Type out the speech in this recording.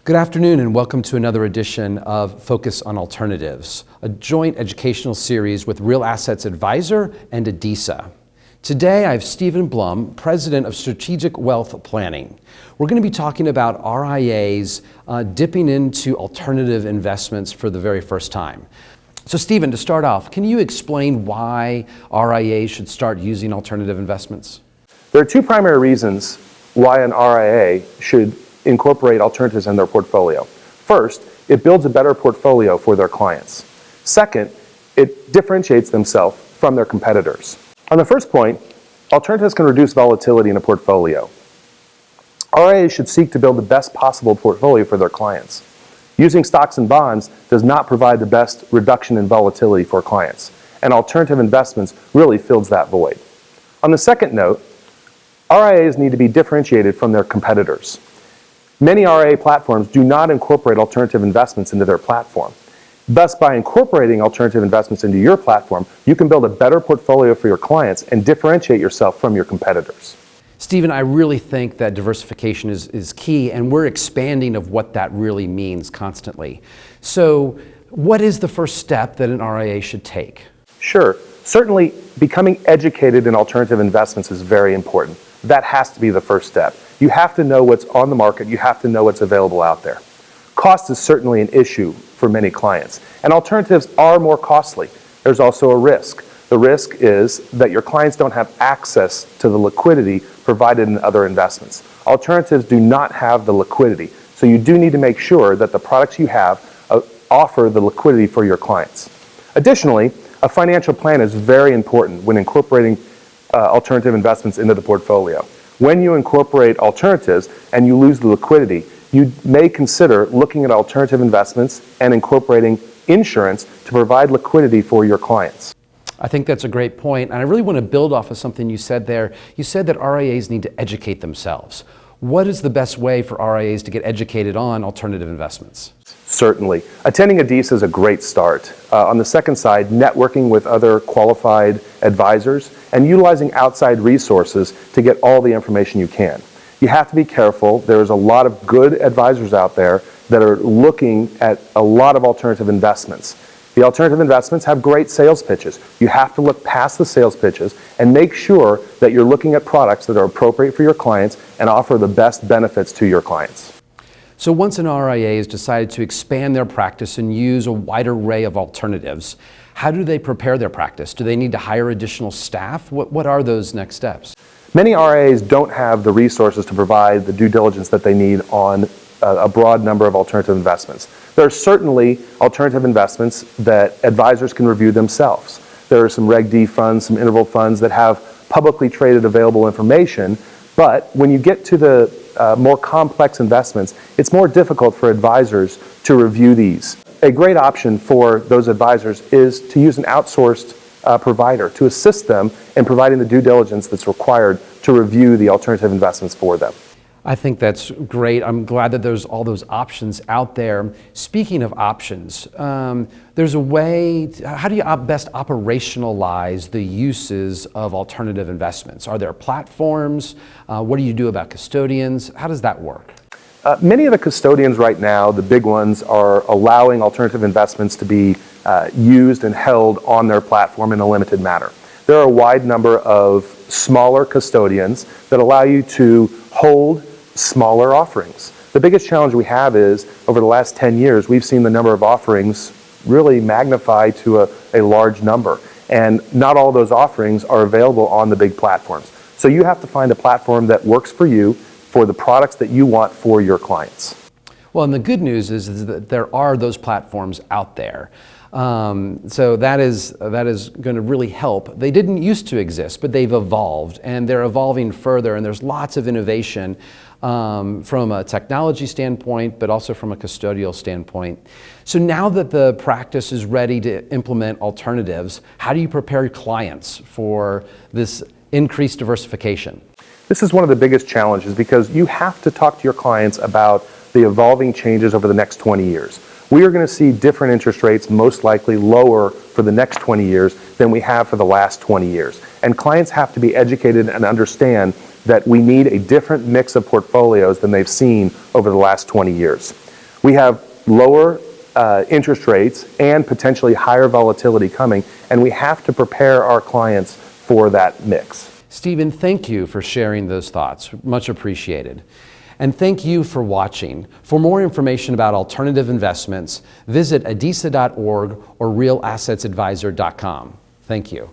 Good afternoon and welcome to another edition of Focus on Alternatives, a joint educational series with Real Assets Advisor and ADISA. Today I have Stephen Blum, President of Strategic Wealth Planning. We're going to be talking about RIAs dipping into alternative investments for the very first time. So Stephen, to start off, can you explain why RIAs should start using alternative investments? There are two primary reasons why an RIA should incorporate alternatives in their portfolio. First, it builds a better portfolio for their clients. Second, it differentiates themselves from their competitors. On the first point, alternatives can reduce volatility in a portfolio. RIAs should seek to build the best possible portfolio for their clients. Using stocks and bonds does not provide the best reduction in volatility for clients, and alternative investments really fills that void. On the second note, RIAs need to be differentiated from their competitors. Many RIA platforms do not incorporate alternative investments into their platform. Thus, by incorporating alternative investments into your platform, you can build a better portfolio for your clients and differentiate yourself from your competitors. Stephen, I really think that diversification is key, and we're expanding of what that really means constantly. So what is the first step that an RIA should take? Sure. Certainly, becoming educated in alternative investments is very important. That has to be the first step. You have to know what's on the market. You have to know what's available out there. Cost is certainly an issue for many clients, and alternatives are more costly. There's also a risk. The risk is that your clients don't have access to the liquidity provided in other investments. Alternatives do not have the liquidity, so you do need to make sure that the products you have offer the liquidity for your clients. Additionally, a financial plan is very important when incorporating alternative investments into the portfolio. When you incorporate alternatives and you lose the liquidity, you may consider looking at alternative investments and incorporating insurance to provide liquidity for your clients. I think that's a great point, and I really want to build off of something you said there. You said that RIAs need to educate themselves. What is the best way for RIAs to get educated on alternative investments? Certainly. Attending ADISA is a great start. On the second side, networking with other qualified advisors and utilizing outside resources to get all the information you can. You have to be careful. There's a lot of good advisors out there that are looking at a lot of alternative investments. The alternative investments have great sales pitches. You have to look past the sales pitches and make sure that you're looking at products that are appropriate for your clients and offer the best benefits to your clients. So once an RIA has decided to expand their practice and use a wider array of alternatives, how do they prepare their practice? Do they need to hire additional staff? What are those next steps? Many RIAs don't have the resources to provide the due diligence that they need on a broad number of alternative investments. There are certainly alternative investments that advisors can review themselves. There are some Reg D funds, some interval funds that have publicly traded available information, but when you get to the more complex investments, it's more difficult for advisors to review these. A great option for those advisors is to use an outsourced provider to assist them in providing the due diligence that's required to review the alternative investments for them. I think that's great. I'm glad that there's all those options out there. Speaking of options, there's a way, how do you best operationalize the uses of alternative investments? Are there platforms? What do you do about custodians? How does that work? Many of the custodians right now, the big ones, are allowing alternative investments to be used and held on their platform in a limited manner. There are a wide number of smaller custodians that allow you to hold smaller offerings. The biggest challenge we have is, over the last 10 years, we've seen the number of offerings really magnify to a large number. And not all those offerings are available on the big platforms. So you have to find a platform that works for you, for the products that you want for your clients. Well, and the good news is that there are those platforms out there. So that is going to really help. They didn't used to exist, but they've evolved, and they're evolving further, and there's lots of innovation from a technology standpoint, but also from a custodial standpoint. So now that the practice is ready to implement alternatives, how do you prepare your clients for this increased diversification? This is one of the biggest challenges because you have to talk to your clients about the evolving changes over the next 20 years. We are going to see different interest rates, most likely lower for the next 20 years than we have for the last 20 years. And clients have to be educated and understand that we need a different mix of portfolios than they've seen over the last 20 years. We have lower interest rates and potentially higher volatility coming, and we have to prepare our clients for that mix. Stephen, thank you for sharing those thoughts. Much appreciated. And thank you for watching. For more information about alternative investments, visit adisa.org or realassets.advisor.com. Thank you.